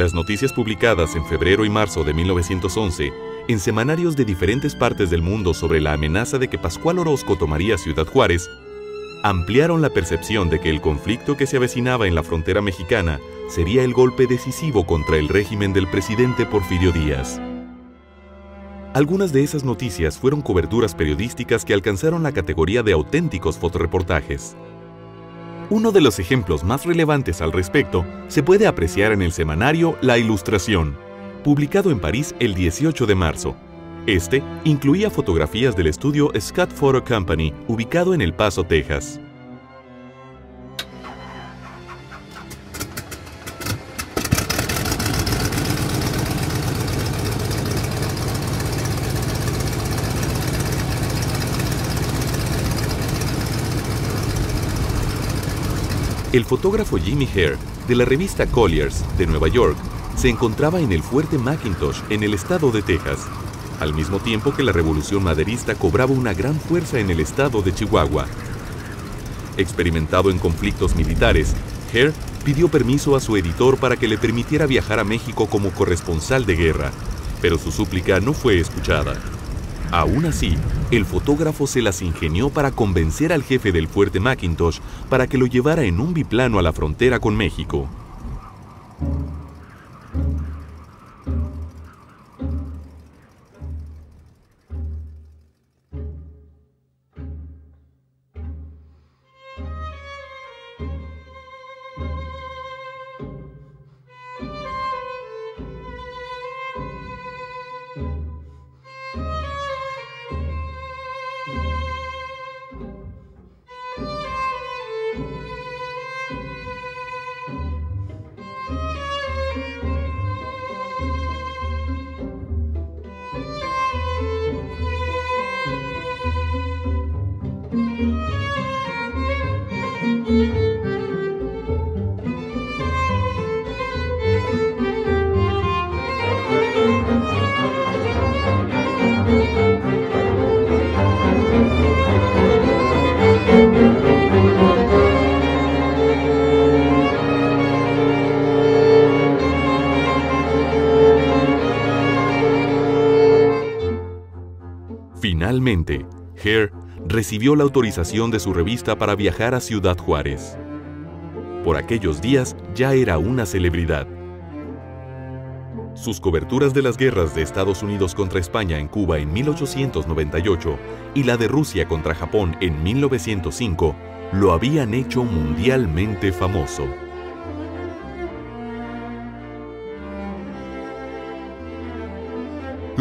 Las noticias publicadas en febrero y marzo de 1911 en semanarios de diferentes partes del mundo sobre la amenaza de que Pascual Orozco tomaría Ciudad Juárez ampliaron la percepción de que el conflicto que se avecinaba en la frontera mexicana sería el golpe decisivo contra el régimen del presidente Porfirio Díaz. Algunas de esas noticias fueron coberturas periodísticas que alcanzaron la categoría de auténticos fotoreportajes. Uno de los ejemplos más relevantes al respecto se puede apreciar en el semanario La Ilustración, publicado en París el 18 de marzo. Este incluía fotografías del estudio Scott Photo Company, ubicado en El Paso, Texas. El fotógrafo Jimmy Hare, de la revista Collier's, de Nueva York, se encontraba en el fuerte McIntosh, en el estado de Texas, al mismo tiempo que la revolución maderista cobraba una gran fuerza en el estado de Chihuahua. Experimentado en conflictos militares, Hare pidió permiso a su editor para que le permitiera viajar a México como corresponsal de guerra, pero su súplica no fue escuchada. Aún así, el fotógrafo se las ingenió para convencer al jefe del fuerte McIntosh para que lo llevara en un biplano a la frontera con México. Finalmente, Hare recibió la autorización de su revista para viajar a Ciudad Juárez. Por aquellos días ya era una celebridad. Sus coberturas de las guerras de Estados Unidos contra España en Cuba en 1898 y la de Rusia contra Japón en 1905 lo habían hecho mundialmente famoso.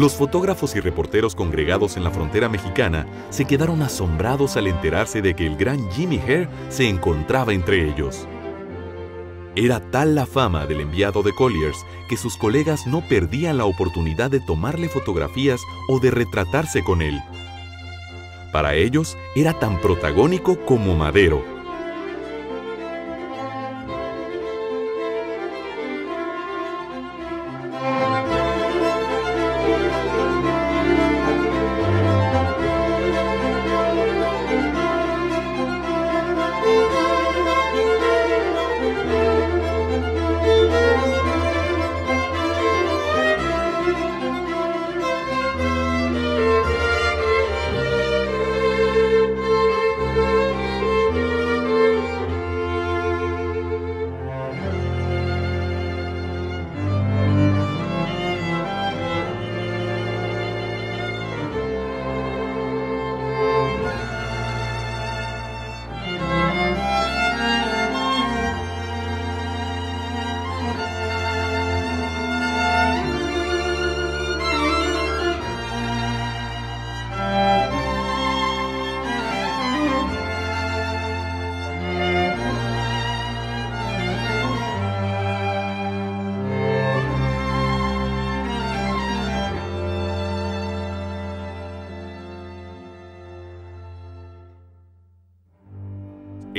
Los fotógrafos y reporteros congregados en la frontera mexicana se quedaron asombrados al enterarse de que el gran Jimmy Hare se encontraba entre ellos. Era tal la fama del enviado de Collier's que sus colegas no perdían la oportunidad de tomarle fotografías o de retratarse con él. Para ellos era tan protagónico como Madero.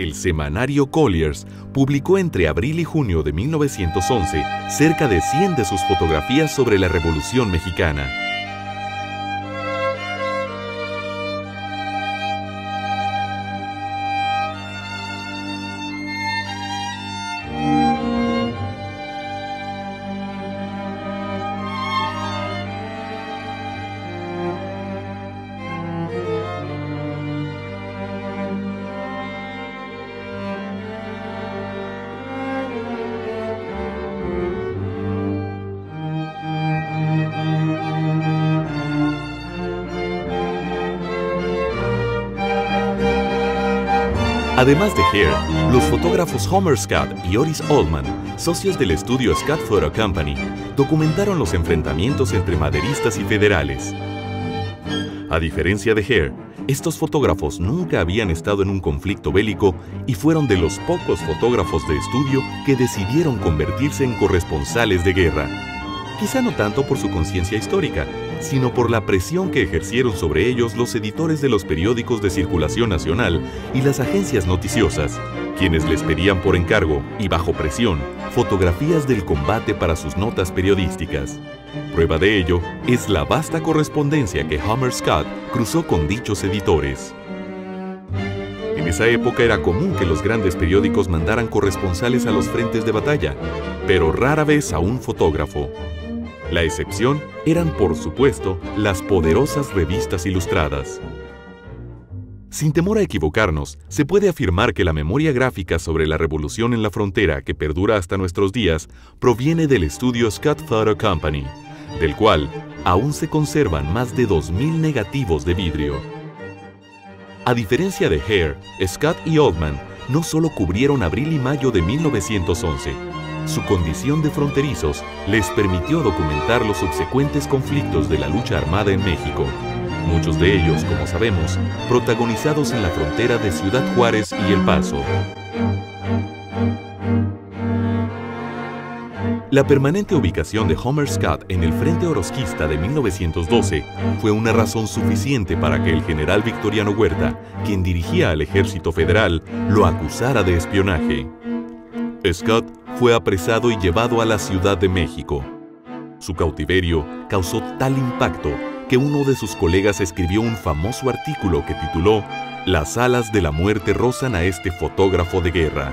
El semanario Collier's publicó entre abril y junio de 1911 cerca de 100 de sus fotografías sobre la Revolución Mexicana. Además de Hare, los fotógrafos Homer Scott y Otis Oldman, socios del estudio Scott Photo Company, documentaron los enfrentamientos entre maderistas y federales. A diferencia de Hare, estos fotógrafos nunca habían estado en un conflicto bélico y fueron de los pocos fotógrafos de estudio que decidieron convertirse en corresponsales de guerra. Quizá no tanto por su conciencia histórica, sino por la presión que ejercieron sobre ellos los editores de los periódicos de circulación nacional y las agencias noticiosas, quienes les pedían por encargo y bajo presión fotografías del combate para sus notas periodísticas. Prueba de ello es la vasta correspondencia que Homer Scott cruzó con dichos editores. En esa época era común que los grandes periódicos mandaran corresponsales a los frentes de batalla, pero rara vez a un fotógrafo. La excepción eran, por supuesto, las poderosas revistas ilustradas. Sin temor a equivocarnos, se puede afirmar que la memoria gráfica sobre la revolución en la frontera que perdura hasta nuestros días proviene del estudio Scott Photo Company, del cual aún se conservan más de 2.000 negativos de vidrio. A diferencia de Hare, Scott y Oldman no solo cubrieron abril y mayo de 1911, su condición de fronterizos les permitió documentar los subsecuentes conflictos de la lucha armada en México, muchos de ellos, como sabemos, protagonizados en la frontera de Ciudad Juárez y El Paso. La permanente ubicación de Homer Scott en el Frente Orosquista de 1912 fue una razón suficiente para que el general Victoriano Huerta, quien dirigía al ejército federal, lo acusara de espionaje. Scott fue apresado y llevado a la Ciudad de México. Su cautiverio causó tal impacto que uno de sus colegas escribió un famoso artículo que tituló "Las alas de la muerte rozan a este fotógrafo de guerra".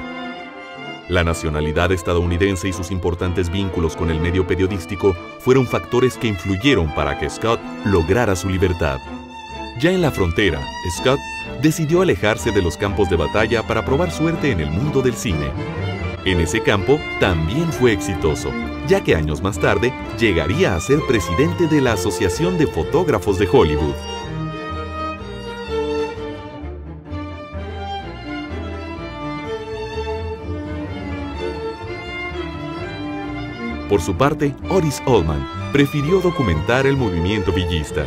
La nacionalidad estadounidense y sus importantes vínculos con el medio periodístico fueron factores que influyeron para que Scott lograra su libertad. Ya en la frontera, Scott decidió alejarse de los campos de batalla para probar suerte en el mundo del cine. En ese campo también fue exitoso, ya que años más tarde llegaría a ser presidente de la Asociación de Fotógrafos de Hollywood. Por su parte, Otis Oldman prefirió documentar el movimiento villista,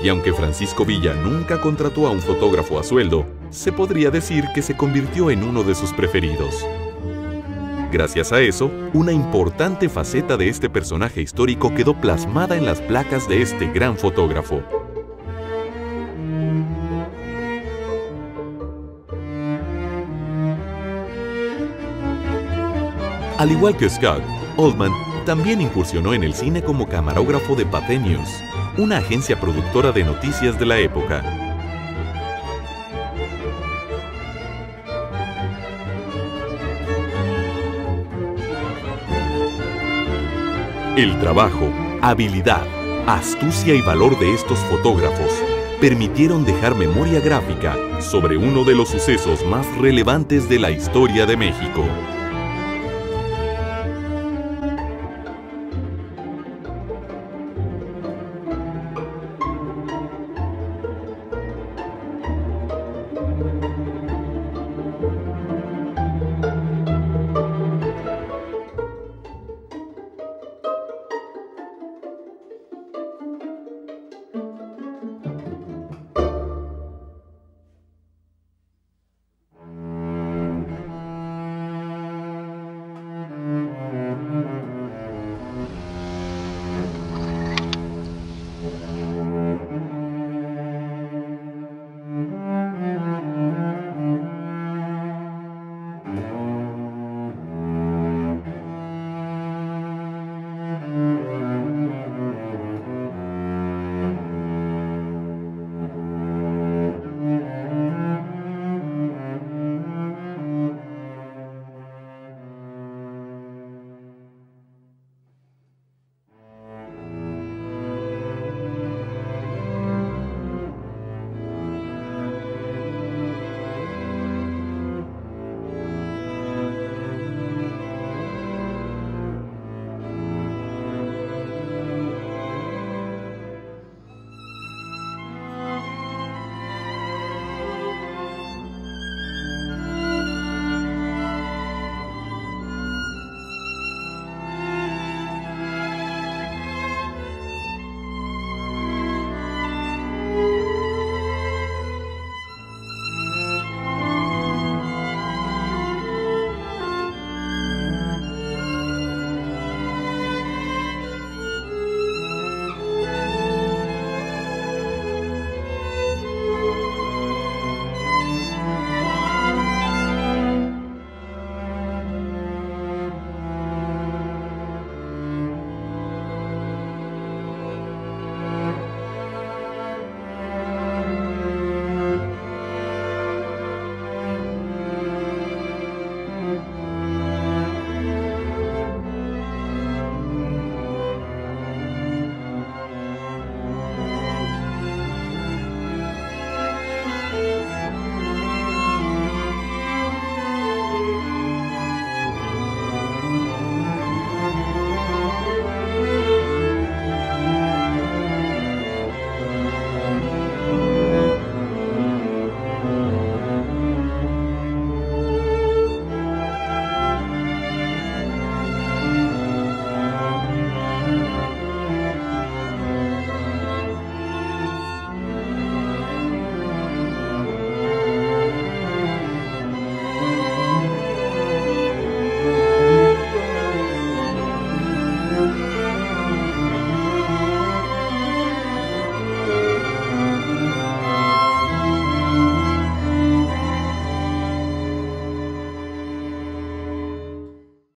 y aunque Francisco Villa nunca contrató a un fotógrafo a sueldo, se podría decir que se convirtió en uno de sus preferidos. Gracias a eso, una importante faceta de este personaje histórico quedó plasmada en las placas de este gran fotógrafo. Al igual que Scott, Oldman también incursionó en el cine como camarógrafo de Pathé News, una agencia productora de noticias de la época. El trabajo, habilidad, astucia y valor de estos fotógrafos permitieron dejar memoria gráfica sobre uno de los sucesos más relevantes de la historia de México.